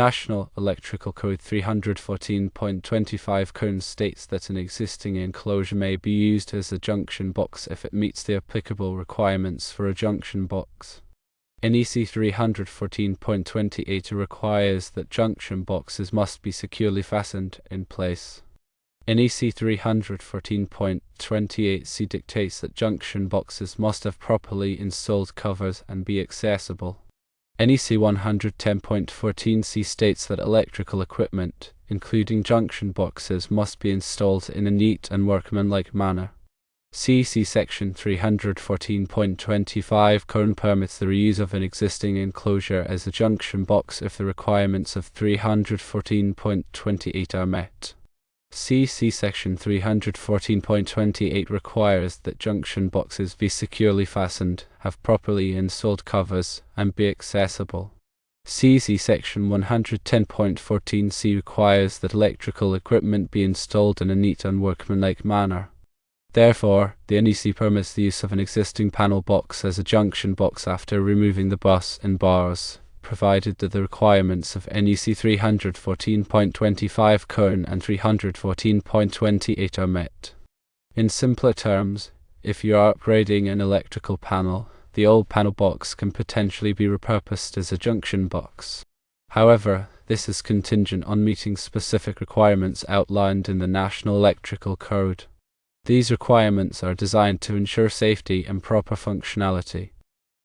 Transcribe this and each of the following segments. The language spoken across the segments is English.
National Electrical Code 314.25 Code states that an existing enclosure may be used as a junction box if it meets the applicable requirements for a junction box. NEC 314.28 requires that junction boxes must be securely fastened in place. NEC 314.28c dictates that junction boxes must have properly installed covers and be accessible. NEC 110.14c states that electrical equipment, including junction boxes, must be installed in a neat and workmanlike manner. CEC Section 314.25 Code permits the reuse of an existing enclosure as a junction box if the requirements of 314.28 are met. CEC Section 314.28 requires that junction boxes be securely fastened, have properly installed covers, and be accessible. CEC Section 110.14c requires that electrical equipment be installed in a neat and workmanlike manner. Therefore, the NEC permits the use of an existing panel box as a junction box after removing the bus and bars, provided that the requirements of NEC 314.25 Code and 314.28 are met. In simpler terms, if you are upgrading an electrical panel, the old panel box can potentially be repurposed as a junction box. However, this is contingent on meeting specific requirements outlined in the National Electrical Code. These requirements are designed to ensure safety and proper functionality.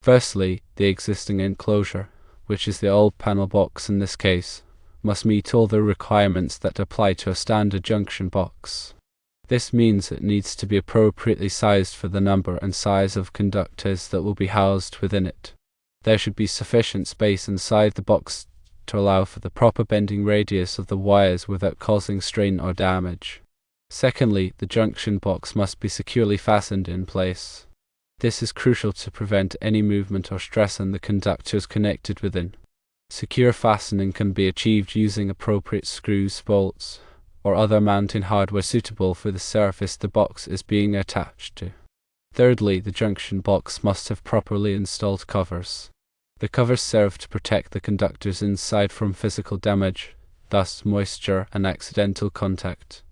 Firstly, the existing enclosure, which is the old panel box in this case, must meet all the requirements that apply to a standard junction box. This means it needs to be appropriately sized for the number and size of conductors that will be housed within it. There should be sufficient space inside the box to allow for the proper bending radius of the wires without causing strain or damage. Secondly, the junction box must be securely fastened in place. This is crucial to prevent any movement or stress on the conductors connected within. Secure fastening can be achieved using appropriate screws, bolts, or other mounting hardware suitable for the surface the box is being attached to. Thirdly, the junction box must have properly installed covers. The covers serve to protect the conductors inside from physical damage, dust, moisture, and accidental contact.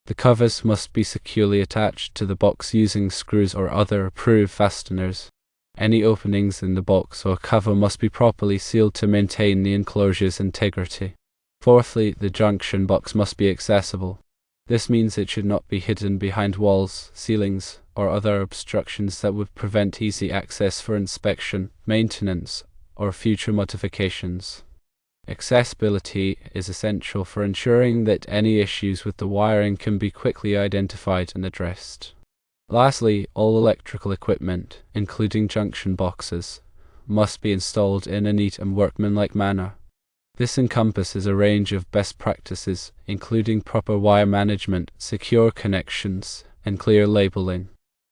The covers must be securely attached to the box using screws or other approved fasteners. Any openings in the box or cover must be properly sealed to maintain the enclosure's integrity. Fourthly, the junction box must be accessible. This means it should not be hidden behind walls, ceilings, or other obstructions that would prevent easy access for inspection, maintenance, or future modifications. Accessibility is essential for ensuring that any issues with the wiring can be quickly identified and addressed. Lastly, all electrical equipment, including junction boxes, must be installed in a neat and workmanlike manner. This encompasses a range of best practices, including proper wire management, secure connections, and clear labeling.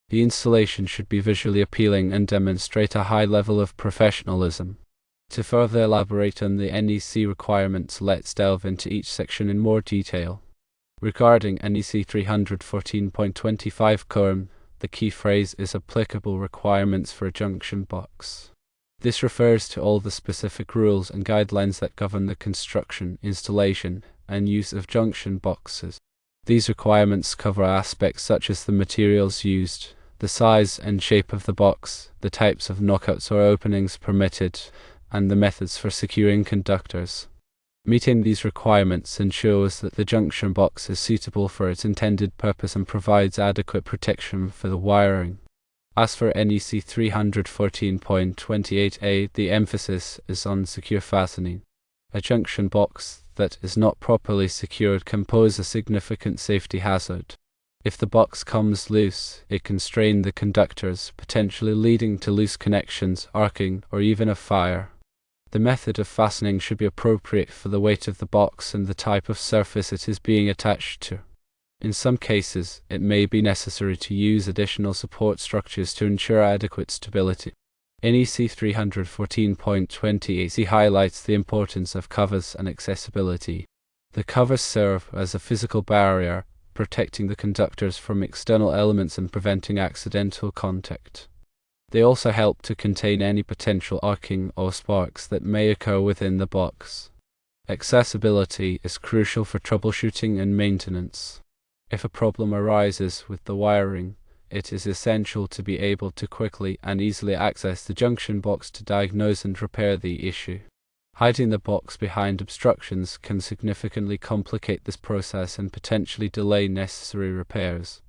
The installation should be visually appealing and demonstrate a high level of professionalism. To further elaborate on the NEC requirements, let's delve into each section in more detail. Regarding NEC 314.25 Code, the key phrase is applicable requirements for a junction box. This refers to all the specific rules and guidelines that govern the construction, installation, and use of junction boxes. These requirements cover aspects such as the materials used, the size and shape of the box, the types of knockouts or openings permitted, and the methods for securing conductors. Meeting these requirements ensures that the junction box is suitable for its intended purpose and provides adequate protection for the wiring. As for NEC 314.28a, the emphasis is on secure fastening. A junction box that is not properly secured can pose a significant safety hazard. If the box comes loose, it can strain the conductors, potentially leading to loose connections, arcing, or even a fire. The method of fastening should be appropriate for the weight of the box and the type of surface it is being attached to. In some cases, it may be necessary to use additional support structures to ensure adequate stability. NEC 314.28c highlights the importance of covers and accessibility. The covers serve as a physical barrier, protecting the conductors from external elements and preventing accidental contact. They also help to contain any potential arcing or sparks that may occur within the box. Accessibility is crucial for troubleshooting and maintenance. If a problem arises with the wiring, it is essential to be able to quickly and easily access the junction box to diagnose and repair the issue. Hiding the box behind obstructions can significantly complicate this process and potentially delay necessary repairs.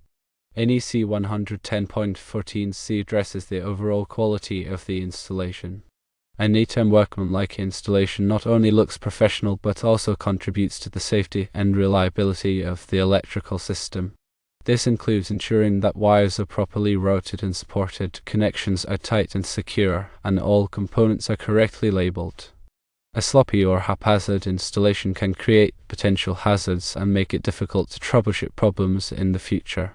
NEC 110.14c addresses the overall quality of the installation. A neat and workmanlike installation not only looks professional but also contributes to the safety and reliability of the electrical system. This includes ensuring that wires are properly routed and supported, connections are tight and secure, and all components are correctly labeled. A sloppy or haphazard installation can create potential hazards and make it difficult to troubleshoot problems in the future.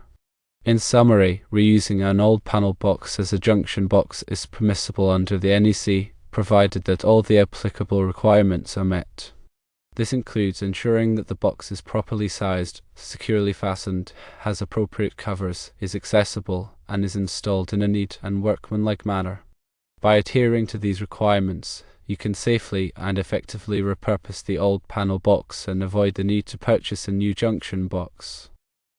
In summary, reusing an old panel box as a junction box is permissible under the NEC, provided that all the applicable requirements are met. This includes ensuring that the box is properly sized, securely fastened, has appropriate covers, is accessible, and is installed in a neat and workmanlike manner. By adhering to these requirements, you can safely and effectively repurpose the old panel box and avoid the need to purchase a new junction box.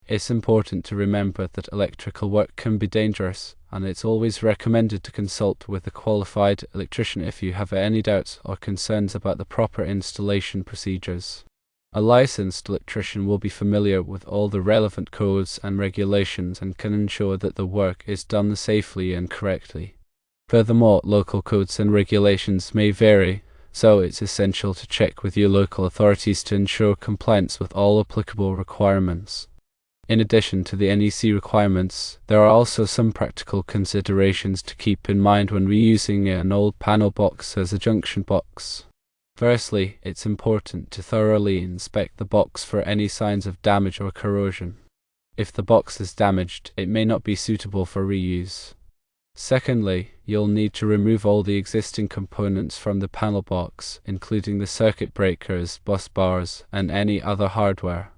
It's important to remember that electrical work can be dangerous, and it's always recommended to consult with a qualified electrician if you have any doubts or concerns about the proper installation procedures. A licensed electrician will be familiar with all the relevant codes and regulations and can ensure that the work is done safely and correctly. Furthermore, local codes and regulations may vary, so it's essential to check with your local authorities to ensure compliance with all applicable requirements. In addition to the NEC requirements, there are also some practical considerations to keep in mind when reusing an old panel box as a junction box. Firstly, it's important to thoroughly inspect the box for any signs of damage or corrosion. If the box is damaged, it may not be suitable for reuse. Secondly, you'll need to remove all the existing components from the panel box, including the circuit breakers, bus bars, and any other hardware.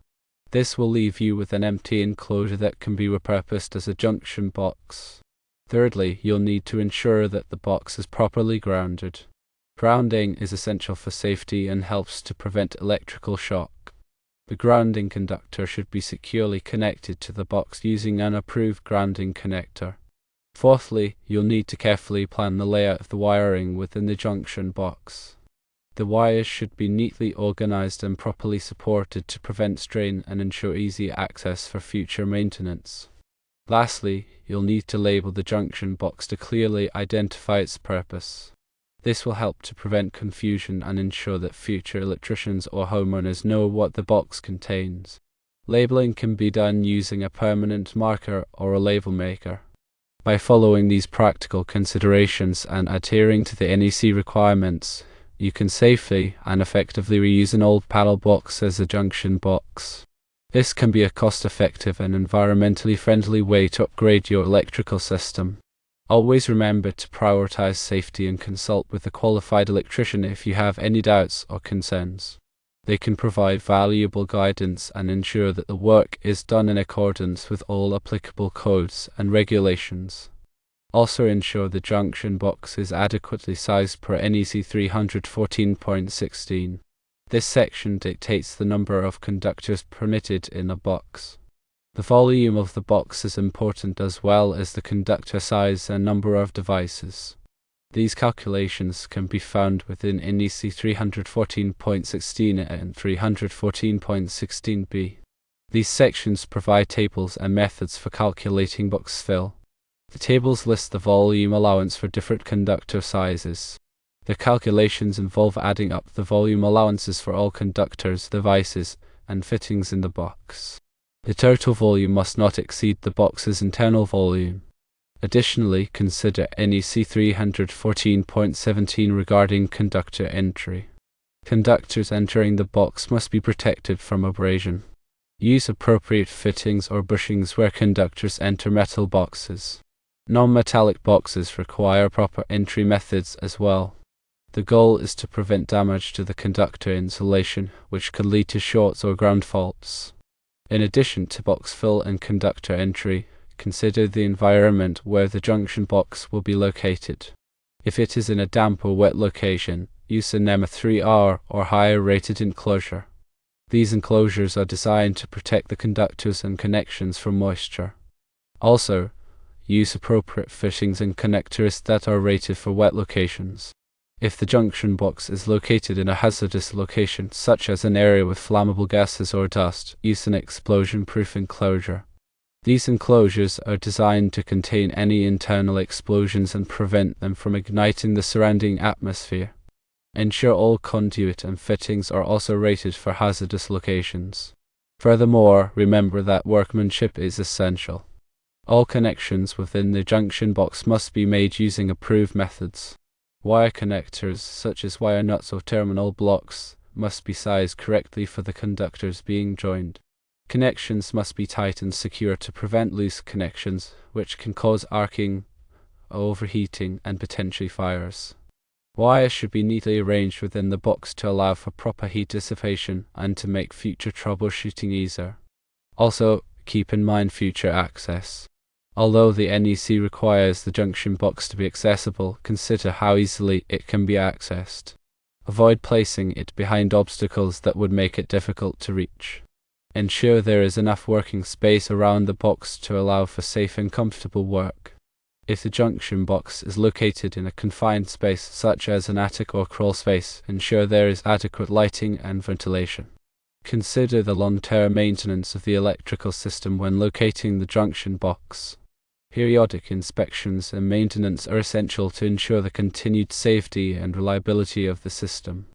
This will leave you with an empty enclosure that can be repurposed as a junction box. Thirdly, you'll need to ensure that the box is properly grounded. Grounding is essential for safety and helps to prevent electrical shock. The grounding conductor should be securely connected to the box using an approved grounding connector. Fourthly, you'll need to carefully plan the layout of the wiring within the junction box. The wires should be neatly organized and properly supported to prevent strain and ensure easy access for future maintenance. Lastly, you'll need to label the junction box to clearly identify its purpose. This will help to prevent confusion and ensure that future electricians or homeowners know what the box contains. Labeling can be done using a permanent marker or a label maker. By following these practical considerations and adhering to the NEC requirements, you can safely and effectively reuse an old panel box as a junction box. This can be a cost-effective and environmentally friendly way to upgrade your electrical system. Always remember to prioritize safety and consult with a qualified electrician if you have any doubts or concerns. They can provide valuable guidance and ensure that the work is done in accordance with all applicable codes and regulations. Also ensure the junction box is adequately sized per NEC 314.16. This section dictates the number of conductors permitted in a box. The volume of the box is important as well as the conductor size and number of devices. These calculations can be found within NEC 314.16 and 314.16b. These sections provide tables and methods for calculating box fill. The tables list the volume allowance for different conductor sizes. The calculations involve adding up the volume allowances for all conductors, devices, and fittings in the box. The total volume must not exceed the box's internal volume. Additionally, consider NEC 314.17 regarding conductor entry. Conductors entering the box must be protected from abrasion. Use appropriate fittings or bushings where conductors enter metal boxes. Non-metallic boxes require proper entry methods as well. The goal is to prevent damage to the conductor insulation, which could lead to shorts or ground faults. In addition to box fill and conductor entry, consider the environment where the junction box will be located. If it is in a damp or wet location, use a NEMA 3R or higher rated enclosure. These enclosures are designed to protect the conductors and connections from moisture. Also, use appropriate fittings and connectors that are rated for wet locations. If the junction box is located in a hazardous location, such as an area with flammable gases or dust, use an explosion-proof enclosure. These enclosures are designed to contain any internal explosions and prevent them from igniting the surrounding atmosphere. Ensure all conduit and fittings are also rated for hazardous locations. Furthermore, remember that workmanship is essential. All connections within the junction box must be made using approved methods. Wire connectors, such as wire nuts or terminal blocks, must be sized correctly for the conductors being joined. Connections must be tight and secure to prevent loose connections, which can cause arcing, overheating, and potentially fires. Wires should be neatly arranged within the box to allow for proper heat dissipation and to make future troubleshooting easier. Also, keep in mind future access. Although the NEC requires the junction box to be accessible, consider how easily it can be accessed. Avoid placing it behind obstacles that would make it difficult to reach. Ensure there is enough working space around the box to allow for safe and comfortable work. If the junction box is located in a confined space such as an attic or crawl space, ensure there is adequate lighting and ventilation. Consider the long-term maintenance of the electrical system when locating the junction box. Periodic inspections and maintenance are essential to ensure the continued safety and reliability of the system.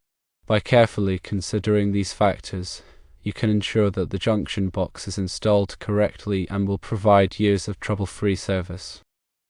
By carefully considering these factors, you can ensure that the junction box is installed correctly and will provide years of trouble-free service.